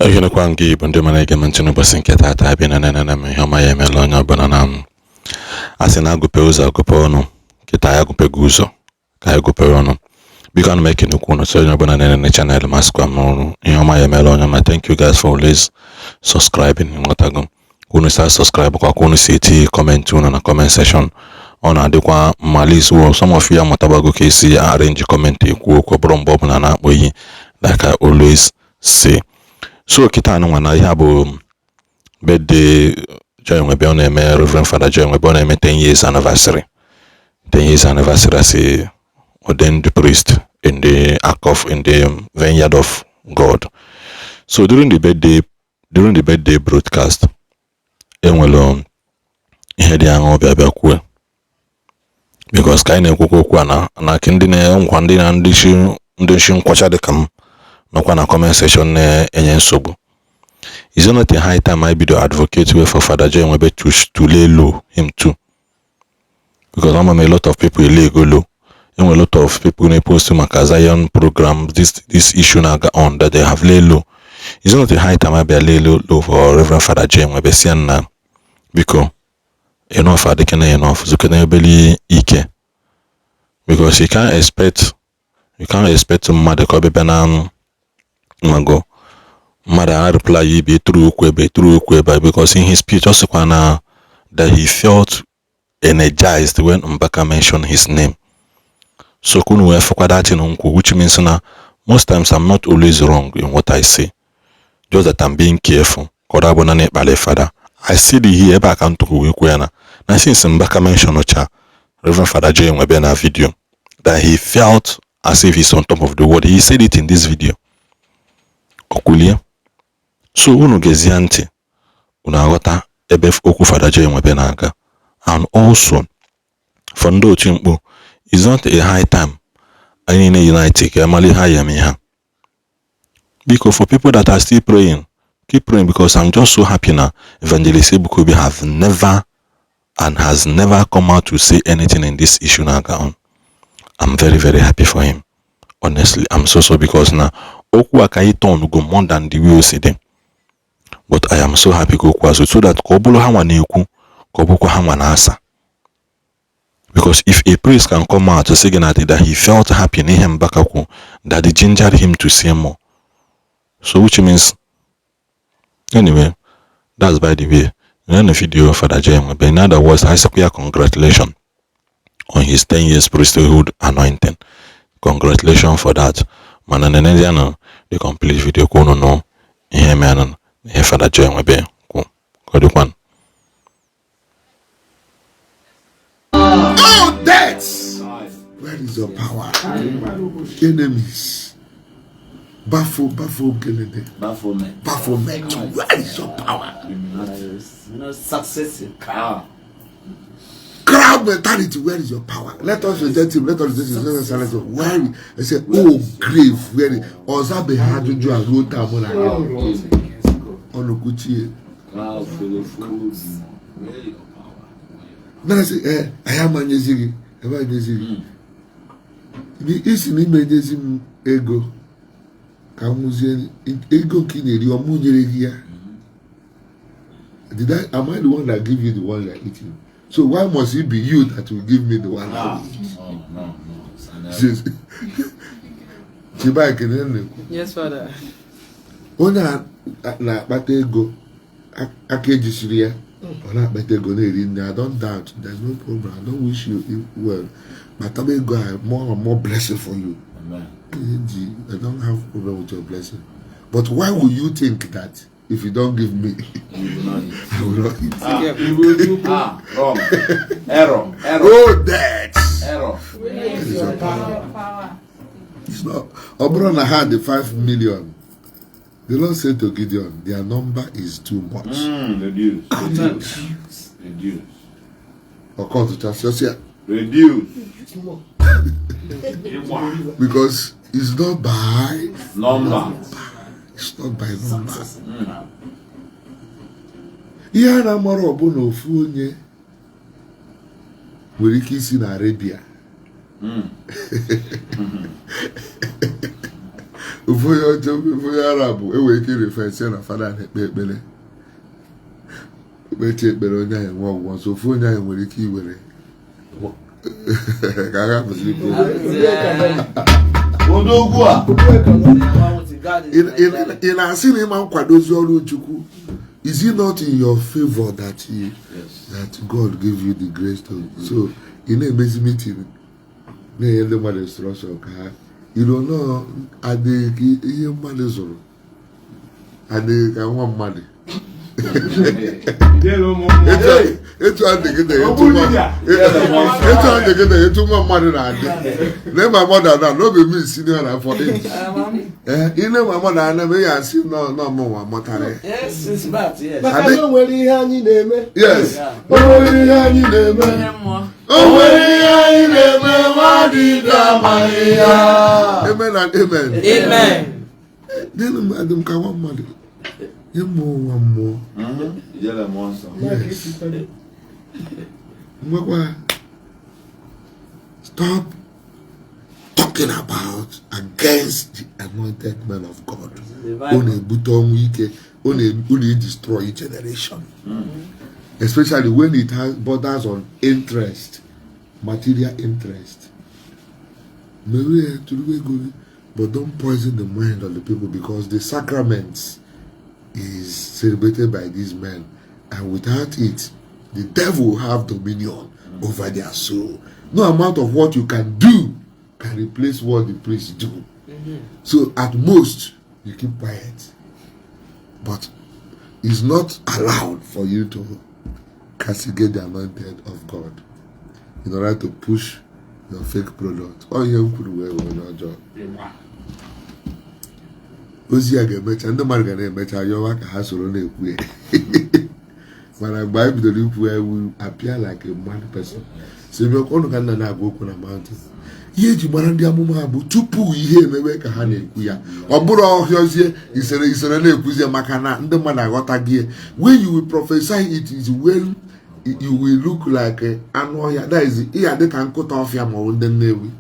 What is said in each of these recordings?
Again, one give and the man mention was in Keta typing and Hama Melonia Bananam. As an Agopeosa Gopono, Kitaya Gopeguso, Kayagoperono. Began making a corner so you're in the channel Masquam, Hama Melonia. I thank you guys for always subscribing in Watago. Kunu start subscribe kwa kunu city comment tune na comment section on adekwa malis wo some of you matabago kesi arrange comment ku ko brombo na na boyi like I always say. So kita anu na ihe bụ birthday joy Nwebe on eme Reverend Father Joy Nwebe on eme 10 years anniversary. 10 years anniversary as a ordained priest in the vineyard of God. So during the birthday broadcast enwelo ihe dị ahụ bịa kwuo because ka anyị na-ekwukwa okwu na ndị na-enwekwa ndị shi nkwacha dị ka m nọkwa na comment section na-enye nsogbu. Is it not a high time I be the advocate way for Father Joy Nwebe to lay low him too? Because I'm a lot of people lay go low. And a lot of people in post to my Zion program this issue now on that they have lay low. Is it not a high time I be lay low for Reverend Father Joy Nwebe saying na because enough enough zukene beli ike because you can't expect mmadụ ka bebe na mago mother reply you be true kwebe because in his speech also kwana that he felt energized when Mbaka mentioned his name. So kunu we for that which means na most times I'm not always wrong in what I say, just that I'm being careful. Kodabona ne bale father I see the here back and to Wikwena. Now since Mbaka mentioned Ocha, Reverend Father Joy Nwebe na video that he felt as if he's on top of the world. He said it in this video. Okulia. So unu geziante unagota ebef oku Father Joy Nwebe na aga. And also for ndo chimpo is not a high time any united kemali high because for people that are still praying, keep praying because I'm just so happy now. Evangelist Bukobi has never come out to say anything in this issue now. I'm very, very happy for him. Honestly, I'm so because now Okwa Kaiton go more than the way see them. But I am so happy so that Kobulo Hawaneku, Kobuko Hawanasa. Because if a priest can come out to say that he felt happy in him Bakaku, that it gingered him to say more. So which means anyway, that's by the way. In the video Father Joy Nwebe, in other words, I say congratulations on his 10 years priesthood anointing. Congratulations for that. Mananenediano, the complete video kono no here man here Father Joy Nwebe. Kodukwan. Oh, that's where is your power? Enemies. Bafflement. Where is your power? Success in power. Crowd mentality. Where is your power? Let us reject him. Let us reject him. Where? I said, oh, grave. Where? Ozabe had you and wrote down on the Gucci. Then I say, I am a Nezigi. Am I Nezigi? The is in imaging ego. Ego kineri or munyeregia. Am I the one that give you the one you're eating? So why must it be you that will give me the one that will eat? Yes, Father. Ona na bate ego akeji siria. Ona bate ego na I don't doubt. There's no problem. I don't wish you well. But I go more and more blessing for you. Amen. I don't have problem with your blessing. But why would you think that if you don't give me, I will not eat? Wrong. Error. Oh, that's Error. That is your power. It's not. Obrona had the 5 million. The Lord said to Gideon, their number is too much. Reduce. Or call to church. Reduce. Because it's not by number. It's not by number. Ihe na mara ọbụna ofu onye nwere ike isi na Arabia. Ofu before Arab, we can refer to father and ekpere. Ekpere ekpere onye anyị nwa ọgwụgwọ so ofu onye anyị nwere ike iwere ka a hapụzi ikwu Odogwu a. ị na-asị na ịma nkwadozi ọrụ Chukwu. Is it not in your favor that God gave you the grace to so in a busy meeting na the mother instruction ka you don't know adịghị ihe mmadụ zụrụ adịghị ka nwa mmadụ etu adịgide etu nwa mmadụ na-adị na my mother na no be me senior na for age ine my mother na me ya si no mụnwa mụtara Yes, since birth, yes. Maka na o nwere ihe anyị na-eme. yes o nwere ihe anyị na-eme o nwere ihe anyị na-eme nwa dị dama ya amen and amen Amen. dịnụ mmadụ ka nwa mmadụ ịmụ nwa mmụọ Yele monster. Mwakwa, stop talking about against the anointed men of God. Only buton wike, only destroy generation. Especially when it has borders on interest, material interest. Maybe to the way good, but don't poison the mind of the people because the sacraments is celebrated by these men, and without it, the devil will have dominion over their soul. No amount of what you can do can replace what the priests do. So at most, you keep quiet. But it's not allowed for you to castigate the anointed of God in order to push your fake product. Or you could wear one job. Ozi a ga-emecha ndị mmadụ ga na-emecha yọwa ka ha soro na-ekwu ya mana mgbe anyị bidoro ikwu ya we appear like a mad person so ebe ọnụ ka nna na-agwa okwu na mountain ihe eji mara ndị amụma ha bụ tupu ihe emewe ka ha na-ekwu ya ọ bụrụ ọhịọzie isere na-ekwuzie maka na ndị mmadụ aghọtaghị when you will prophesy it is when you will look like anụ ọhịa that is ihe dị ka nkụta ọfịa ma ọ bụ ndị Nnewi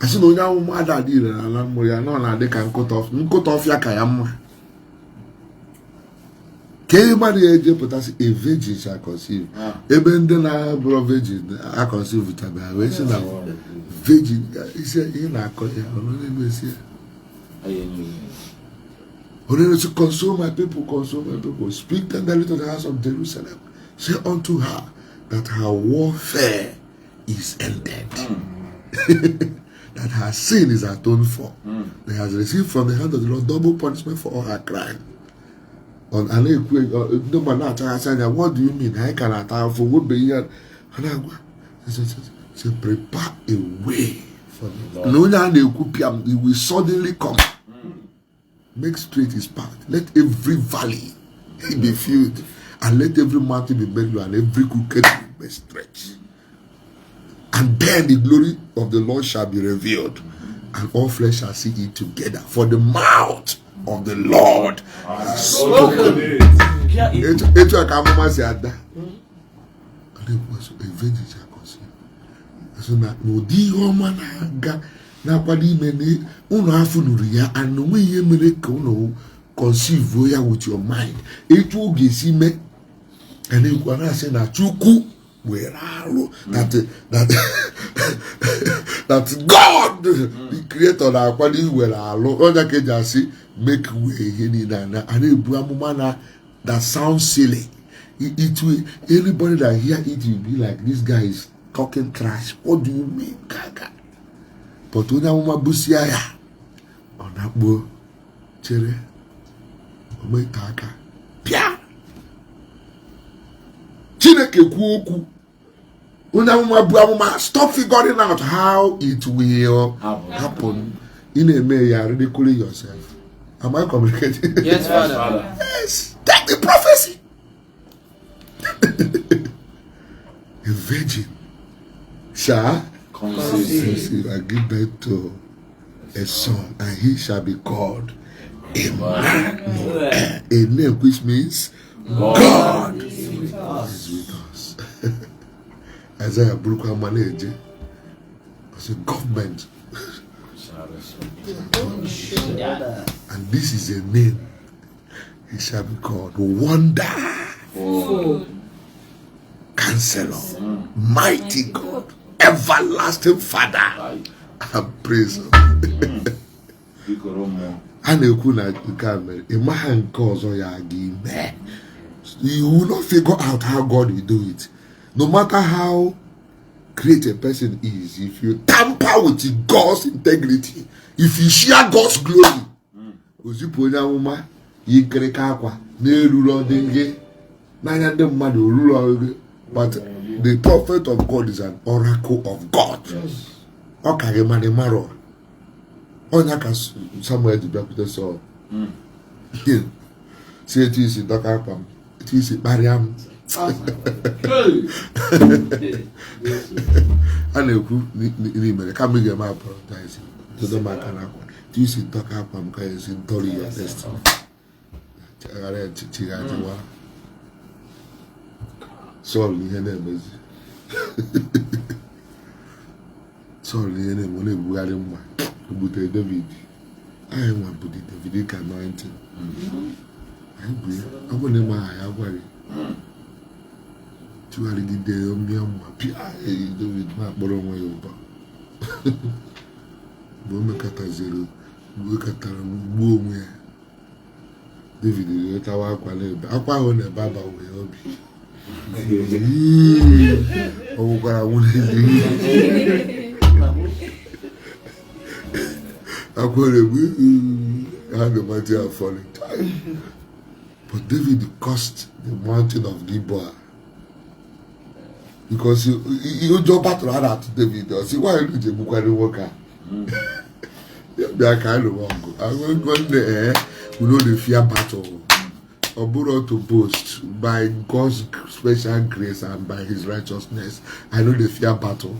asị na onye amụma adadị ire n'ala mmụọ ya nọ na-adị ka nkụta ọfịa ka ya mma ka ihe mmadụ ya ejepụtasị a virgin shall conceive ebe ndị na-abụrụ virgin a conceive tabe wee sị na virgin isi ihe na-akọ ya ọnụ na-emesi ya onye to console my people speak tenderly to the house of Jerusalem say unto her that her warfare is ended that her sin is atoned for. They has received from the hand of the Lord double punishment for all her crime. On an no man what do you mean? I can attack for what be here. Say prepare a way for the Lord. He will suddenly come. Make straight his path. Let every valley be filled, and let every mountain be made low, and every crooked be stretched. And then the glory of the Lord shall be revealed, and all flesh shall see it together. For the mouth of the Lord has spoken. It's like a mama said that. And it was a virgin shall conceive. So now, no, the woman na kwadi mene uno afunuri ya and no way you make uno conceive with your mind. It will be see me, and you can say na chuku. That God, the creator na kwadi were alo oja ke jasi make way hini na and that sounds silly. It will anybody that hear it will be like this guy is talking trash. What do you mean, gaga? But when a woman busia ya on that boy chere ome taka pia Chineke kwu okwu. Stop figuring out how it will happen. In a way, you are ridiculing yourself. Am I communicating? Yes, Father. Yes, that's the prophecy. A virgin shall conceive and give birth to a son, and he shall be called Emmanuel. A name which means God is with us. Isaiah Brooker manage as a government And this is a name. He shall be called Wonder, Counselor, Mighty God, Everlasting Father, and praise him. A na-ekwu na nke a mere ịmaha nke ọzọ ya ga-eme. You will not figure out how God will do it. No matter how great a person is, if you tamper with God's integrity, if you share God's glory, ozipụ onye amụma yi nkirika akwa na-eruru ndị nge n'anya ndị mmadụ oruru ọrụ. But the prophet of God is an oracle of God. Ọ ka gị mara mara onye ka Samuel ji bịakwute Sọl si etu isi dọka akwa m, etu isi kparịa m. A na-ekwu n'imere kama ị ga-eme apologize dodo m aka n'akwa, etu isi dọka akwa m ka esi ntọrọ ya destiny ghara chighajiwa. Sọl ihe na-emezi Sọl ihe na-eme ọ na-ebugharị mma ebute David. Anyị nwa bụ David ka anointing. Anyị bụ ya ọ bụ na ịma aha ya gwaghị tụgharịgide mmịa mma pịa David ma akpọrọ onwe ya ụba mgbe o mekọtaziri mekọtara gbuo onwe ya. David retawa akwa n'ebe akwa ahụ na-ebe agbanwe obi ọ bụkwara nwunye had the mighty have fallen. But David cursed the mountain of Gilboa because you jump out to David. See why you do the worker? I can't go. I won't go there. We know the fear battle. Or brought to boast by God's special grace and by His righteousness. I know the fear battle.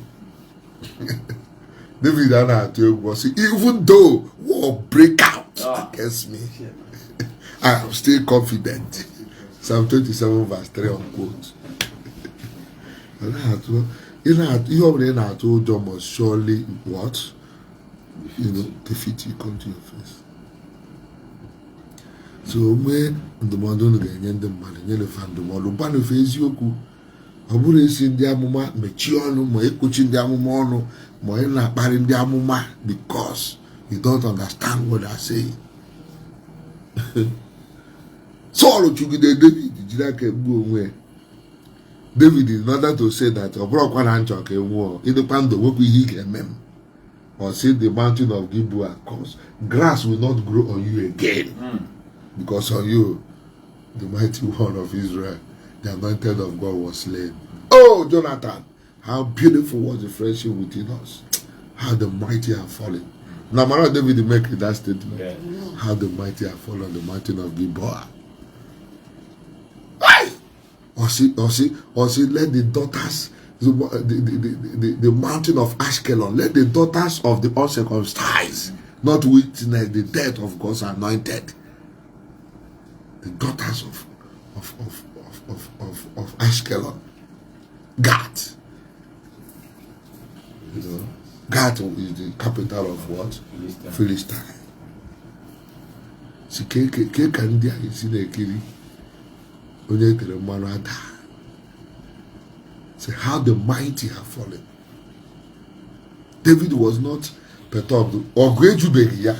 David was even though war break out against me, I am still confident. Psalm 27 verse 3 unquote. You already know John must surely what? Defeat you, come to your face. So when the modern again the man and the fan the model ban of his yoku. I would say in the amuma, Mechiano, my coaching the amumono, my not barring the amuma because you don't understand what I say. So, you get David, did you go away? David, in order to say that, a broke one hand chalk and war, in the pan the work we can mem. Or say the mountain of Gilboa, cause grass will not grow on you again. Because on you, the mighty one of Israel, the anointed of God was slain. Oh, Jonathan, how beautiful was the friendship within us. How the mighty have fallen. Now, David make that statement. Yeah. How the mighty have fallen on the mountain of Gilboa. Or see, let the daughters, the mountain of Ashkelon, let the daughters of the uncircumcised not witness the death of God's anointed. The daughters of Ashkelon, Gath. You know, Gath is the capital of what? Philistine. Si ke kandia isi na ekiri onye tere mmanụ ada. Say how the mighty have fallen. David was not perturbed. Or great Jubegi ya.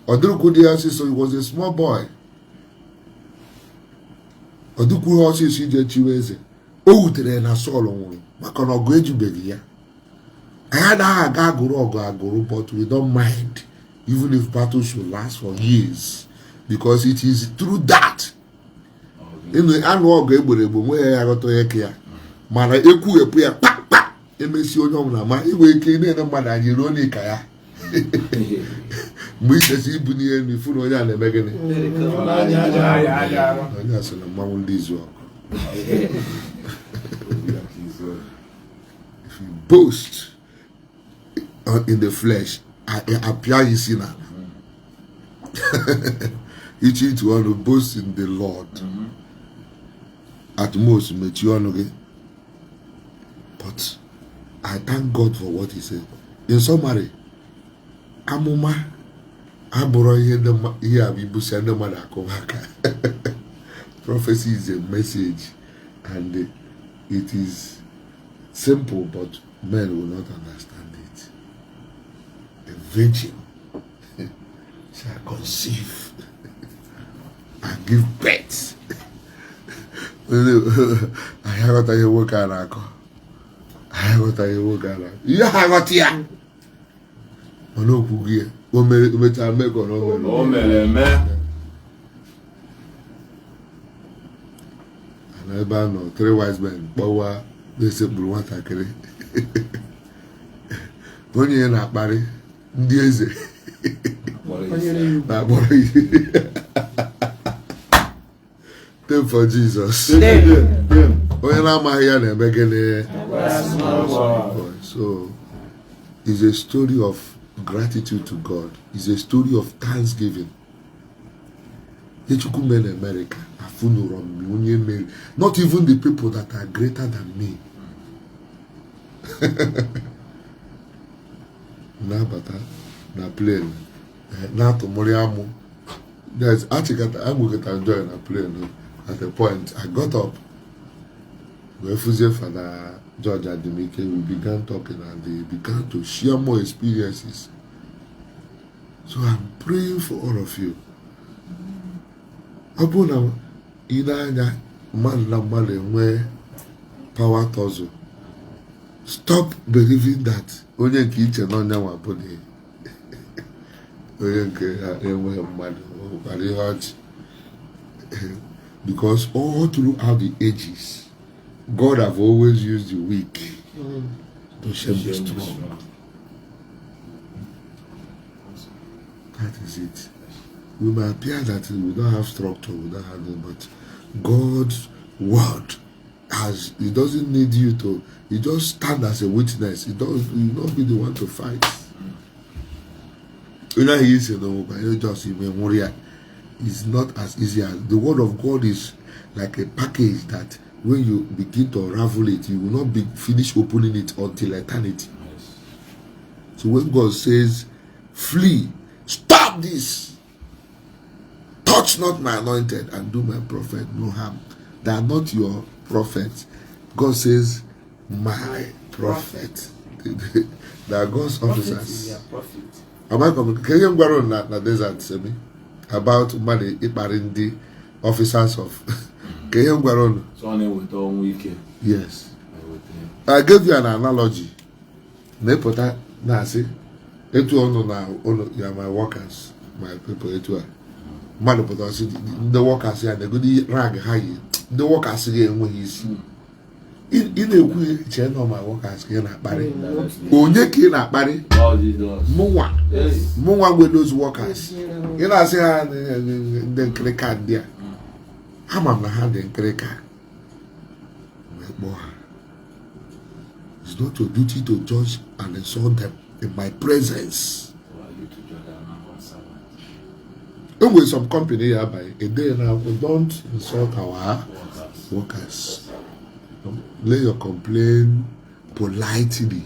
Or so he was a small boy. Odukwuru ọsọ isi je chiwe eze o wutere na Saul nwụrụ maka na ọgụ ejubeghị ya. Anyị anaghị aga agụrụ but we don't mind even if battle should last for years because it is through that anụ ọgụ egbere egbo nwe ya aghọta onye ka ya mana ekwughepụ ya kpakpa emesi onye ọbụla ma inwe ike na-ene mmadụ anyị ruo n'ịka ya mgbe ichesi ibu n'ihe n'ifu na onye a na-eme gịnị onye a sị na mmanwụ ndị izu ọkụ. If you boast in the flesh appear you sinner. Each to want to boast in the Lord. At most mature. But I thank God for what He said. In summary, amụma abụrụ ihe a bụ ibusa ndị mmadụ akụwa aka. Prophecy is a message, and it is simple, but men will not understand it. A virgin shall conceive and give birth. I got a work and I got a work and you got here. No, Pugia. And I know 3 wise men, power, they say, Bruatakere. When you're not married, Dieze. Thank for Jesus. When I'm here, beginning. So, it's a story of gratitude to God. It's a story of thanksgiving. Men in America, not even the people that are greater than me. Na plane. Na to Moriamu. There's actually I'm going to join a plane. At a point, I got up. Refugee Father George Ademike, we began talking and they began to share more experiences. So I'm praying for all of you. Abuna inanya man na male power tozo. Stop believing that onye nke iche no nya wa body. Onye nke enwe mmadu bari hot. Because all throughout the ages, God have always used the weak to shame the strong. That is it. We may appear that we don't have structure, we don't have it, but God's word has, it doesn't need you to, you just stand as a witness. You not be the one to fight. You know, he is, but you just remember. It's not as easy as the word of God is like a package that when you begin to unravel it, you will not be finished opening it until eternity. Yes. So when God says, flee, stop this, touch not my anointed and do my prophet no harm. They are not your prophets. God says, my prophet. They are God's officers. Am I coming? Can you go on that desert, Semi? About money, the officers of yes. I gave you an analogy. You are my workers, my people. The workers here, they go to rag high. The workers here, when he's in a way, chain of my workers can not marry. Onye cannot marry. More with those workers. You know, I say, the cracker there. I'm not having cracker. It's not your duty to judge and insult them in my presence. With some company hereby a day now, we don't insult our workers. Lay your complaint politely.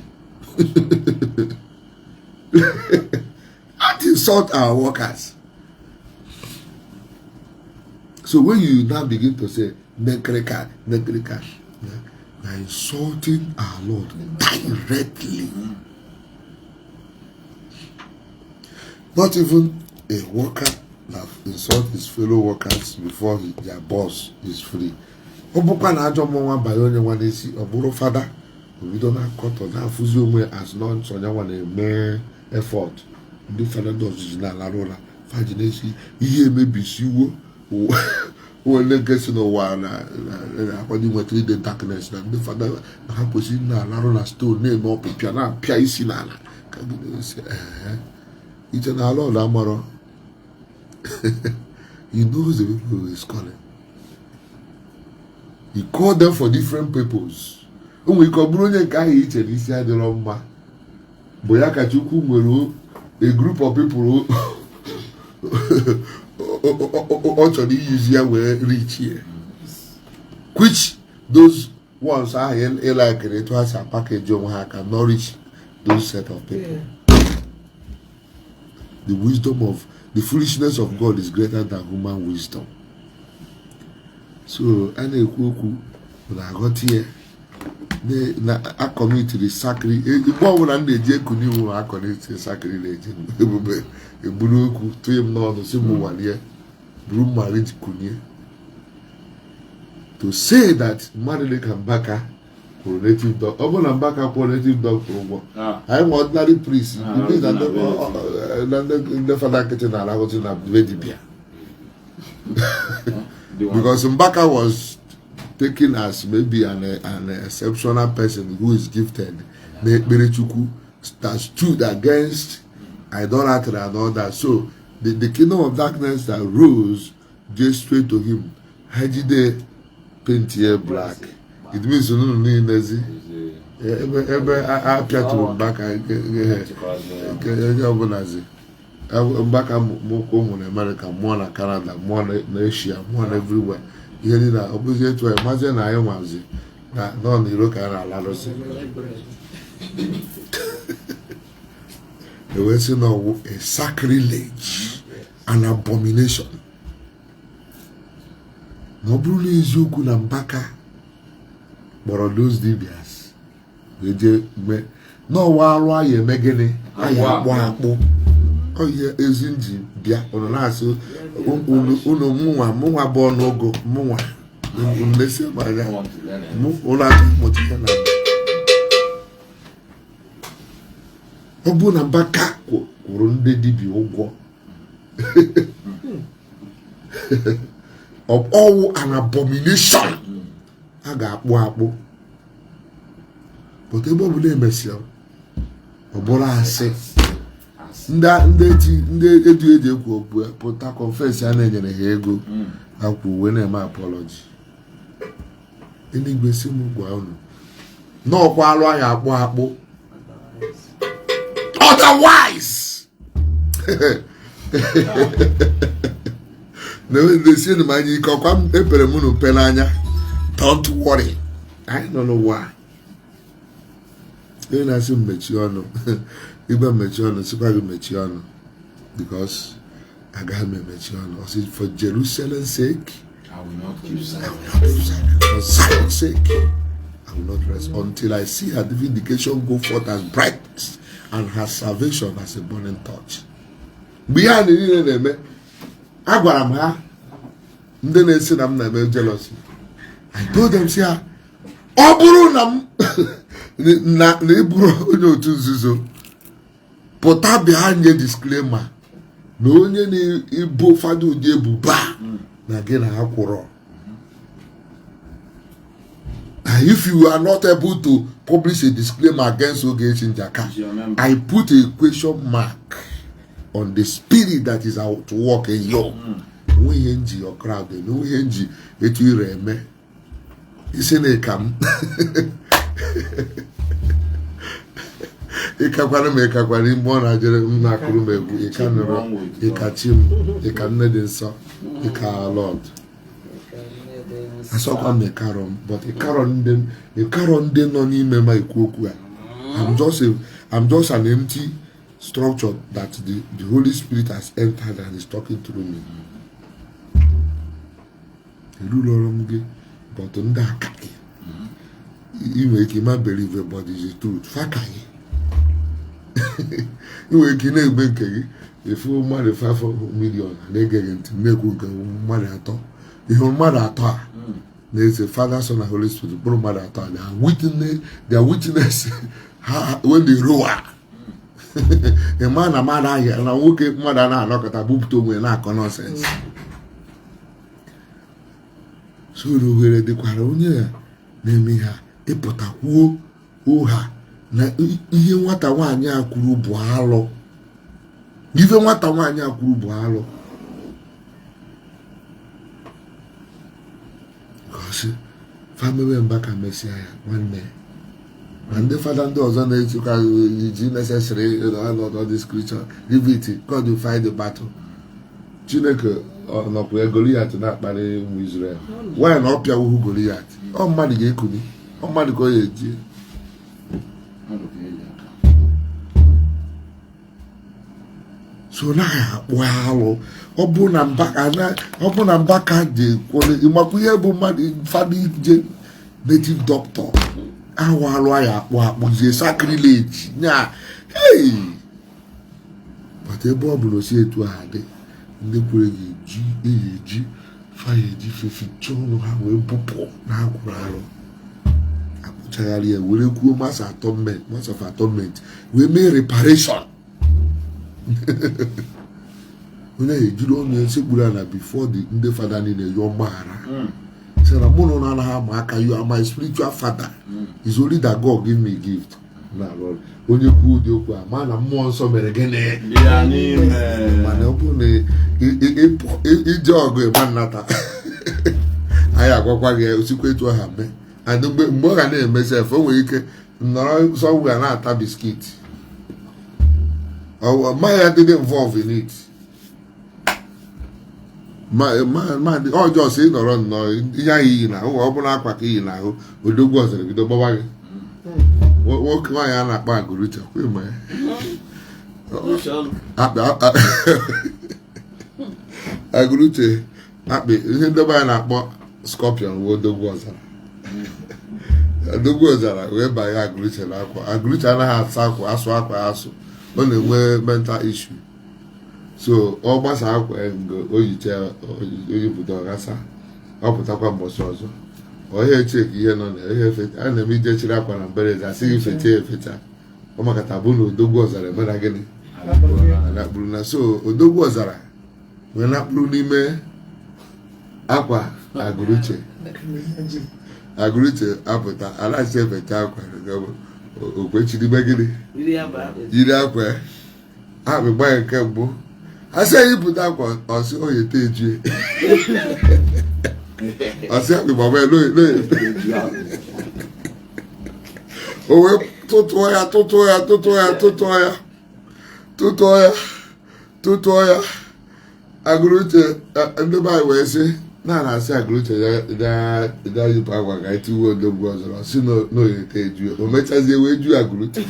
Don't insult our workers. So when you now begin to say nekreka, you are insulting our Lord directly. Not even a worker that insult his fellow workers before their boss is free. Obuka na ajo mo wan bayo onye wan esi oburu father obido na koto na afuzi onwe as non so nya wan eme effort ndị father does na la rola fajinesi ihe mebisiwo o legacy no wa na akwadi mo 3 day darkness na ndị father na ha kwesi na la rola stone na eme opipia na pia isi na ala ka bi say ite na ala ola amaro. He knows the people he is calling. He called them for different purposes. We come running guy each and he said the Roma. Boyaka Chuku Muru, a group of people actually easier were rich here. Which those ones are like it was a package of hack and not reach those set of people. the foolishness of God is greater than human wisdom. So a na-ekwu okwu na-aghọta ya na committed sacrilege. Igbo ọbụla na-eji eku n'iwu akọniti sacrilege ebube eburu okwu tụnye m n'ọnụ si m walie buru mmari kunye. To say that mmadụ ka Mbaka kwụrụ native doctor, ọ bụ na Mbaka kwụrụ native doctor ụgwọ, anyị nwe ordinary priest ndị fada nkịtị na-arahụtụ na dibịa. Because Mbaka was taken as maybe an exceptional person who is gifted, that stood against idolatry and all that. So the kingdom of darkness that rose just straight to him. Hajide paint here black. It means you know Nazi. Mbaka Mbaka more in America, more in Canada, more in Asia, more everywhere. Here in the opposite to imagine I was that non look at a lot of the Western of a sacrilege, an abomination. No bruli is you could Mbaka, but on those dibias. No, while you megane, I have oh yeah, ezinji bia ono na so uno muwa bo nogo muwa unlese baya mu ola motika na obu na Mbaka kwuru ndị dibia ụgwọ of all an abomination a ga-akpụ but ebe ọbụla emesia ọbụla asị ndị eji ekwu okwu pụta confess ya na-enyere ha ego akwụ uwe na-eme apology. Eluigwe si m gwa unu n'ọkwa alụ anyị akpụ otherwise na-esi m anya ike ọkwa m epere m unu mpe n'anya. Don't worry, I don't know why. Onye na-asị m mechie ọnụ Igba mechie ọnụ sikwa gị mechie ọnụ because agaghị m emechi ọnụ. I said, for Jerusalem's sake I will not keep silent. For Zion's sake I will not rest until I see her vindication go forth as bright and her salvation as a burning torch. Mgbe ya niile na-eme agwara m ha ndị na-esi na m na-eme jealousy. I told them si ha ọ bụrụ na m na eburu onye otu nzuzo pụta bịa nye disclaimer na onye na-ebo fada ụdị ebuba na gị na akwụrụ. If you are not able to publish a disclaimer against Ogechi Njaka, I put a question mark on the spirit that is out to work in you. We henji your crowd, no henji etu ire eme. Isi na ekam. Ikakwana me ikakwana imo na jere na kuru me ikanoro ikachim ikanne dị nsọ ika Lord. Asọkwa me karom, but ikaron ndị nọ n'ime ma ikwu okwu a. I'm just an empty structure that the Holy Spirit has entered and is talking through me. But ndị aka gị inwe ike ma believe but it's the truth. Faka gị inwe ike na-egbe nke gị efu mmadụ 5 million na-egeghị ntị na-ekwu nke mmadụ atọ. Ihe mmadụ atọ a na-eze Father, Son and Holy Spirit bụrụ mmadụ atọ a they are witness when they roar. Ịma na mmadụ ahịa na nwoke mmadụ a na-anọkọta bupụta onwe na-akọ nonsense. So ohere dịkwara onye ya na-eme ha ịpụtakwuo ụha na ihe nwata nwaanyị a kwuru bụ alụ. Ife nwata nwaanyị a kwuru bụ alụ. Gosi family Mbaka mesia ya nwanne. Ma ndị fada ndị ọzọ na-etikwa iji necessary all this creature give it God will fight the battle. Chineke nọkwa Goliath na-akparị ụmụ Israel. Why na ọpịa wuhu Goliath? Ọ mmadụ ga-ekuni. Ọ mmadụ ka ọ ga-eji. so naghị akpụ alụ ọ bụ na Mbaka dị ịmakwa ihe bụ mmadụ fada ije native doctor ahụ alụ anyị akpụzie sacrilege nya bata ebe ọ bụla osi etu ha dị ndị kwere ga-eji faya eji feficha ọnụ ha wee bụpụ na agwụrụ arụ akpụchagharị ya were kwuo mass of atonement wee mee reparation onye ejiri ọnụ ya sekpuru ana before ndị fada niile yọọ mgbaghara sị na mụ na anaghị ama aka you are my spiritual father is only that God give me gift onye kwuo ụdị okwu a ma na mmụọ nsọ mere gịnị mana ọ bụrụ na ije ọgụ ịma nnata anyị agwakwa gị osikwa etu ọha mee and mgbe ọ ga na-eme sef o nwere ike nọrọ sọgwụ na-ata biskit mmanya dịdị involve in it ọjọọ sị nọrọ nnọọ ihe anyị iyi n'ahụ ọ bụrụ akwa ka iyi n'ahụ odogwu ọzara bido gbọba gị nwoke nwaanyị a na-akpọ agụrụcha agụrụche akpị ihe ndebe anyị na-akpọ scorpion wee odogwu ọzara wee banye agụrụche n'akwa agụrụche anaghị asa akwa asụ akwa asụ ọ na-enwe mental issue so ọ gbasa akwa oyiche oyibudo ọghasa ọ pụtakwa mbọchị ọzọ onye cheki ihe nọ na ihe feta a na-eme ije chiri akwa na mberede asịghị feta efeta ọ makata bụ na odogwu ọzara emena gịnị nakpuru na so odogwu ọzara wee nakpuru n'ime akwa agụrụche apụta anaghịzi efeta akwa okwechiribe gịnị yiri akwa akpị gbanye nke mbụ asị eyipụta akwa ọsị oyete ejue ọsị akpị gbaba o wee tụtụọ ya agụrụche ndị be anyị wee sị na-asị agụrụche ya yipụ akwa ka etiwe odogwu ọzọ si n'oyete ejue o mechazie wee juo agụrụche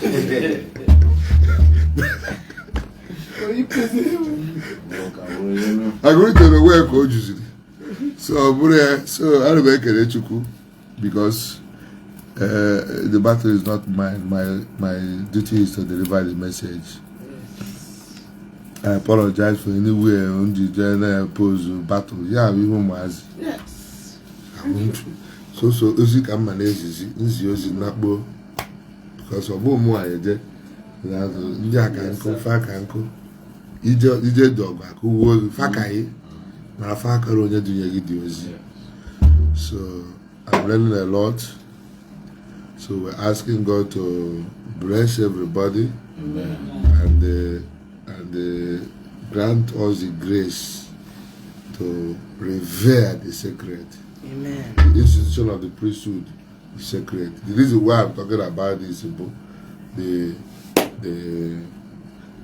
agụrụche na onwe ka o juziri so ọ bụrụ ya so ana m ekele Chukwu because the battle is not mine. My duty is to deliver the message. I apologize for anywhere on the general pose battle. Yeah, we won't mazi. Yes. I want to. So ozi ka mma na-ezizi nzi ozi nakpo because ọ bụ mụ ayeje ndị aka nkụ fa ka nkụ ije dị ọgụ aka uwe ozi fa ka yi mara fa akara onye dunye gị dị ozi. So I'm learning a lot. So we're asking God to bless everybody. Amen. and grant us the grace to revere the sacred. Amen. The institution of the priesthood is sacred. The reason why I'm talking about this book, the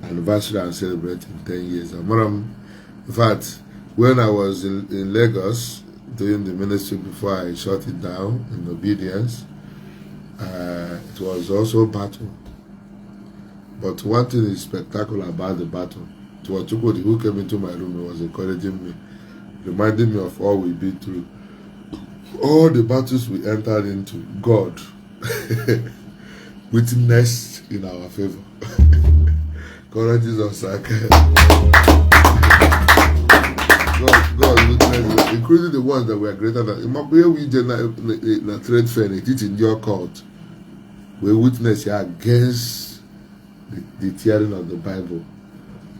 anniversary I'm celebrating 10 years. In fact, when I was in Lagos doing the ministry before I shut it down in obedience, it was also battle. But one thing is spectacular about the battle. It was Chukwudi who came into my room and was encouraging me, reminding me of all we've been through. All the battles we entered into, God witnessed in our favor. Courageous of Saga. God witnessed, including the ones that were greater than. Here we did a trade fair, it in your court. We witnessed against the tearing of the Bible.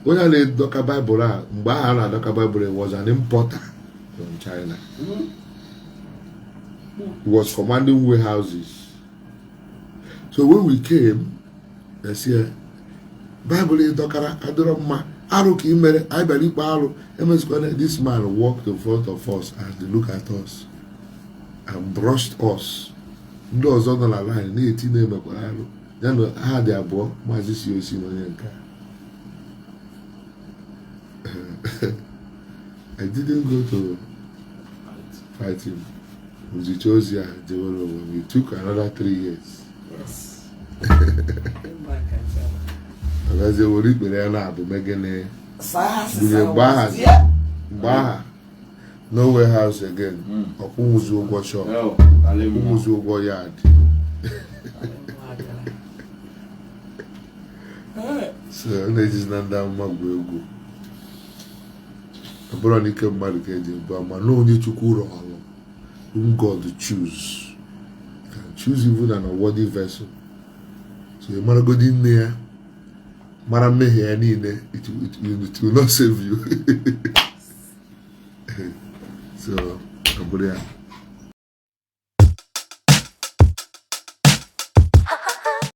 When I read the Bible, the Bible was an importer from China. He was commanding warehouses. So when we came, they said, Bible is Dokara, Adorama, Aruki Mere, I believe Palo, this man walked in front of us and they looked at us and brushed us. Those on the line, 18 name then I had their boy, my sister, I didn't go to fight him. We chose here, we took another 3 years. Yes. Because they were making mgbe aha no warehouse again ọkwụnwụzi ụgwọ shop ọkwụnwụzi ụgwọ yard so na-ejizi na ndị amụma bụ egwu ọ bụrụ na ike mmadụ ka eji ebu ama na onye Chukwu rọ ọrụ whom God choose. You can choose even an unworthy vessel. So you maragodi nne ya mara mmehie ya niile, it will not save you. So ọ bụrụ ya.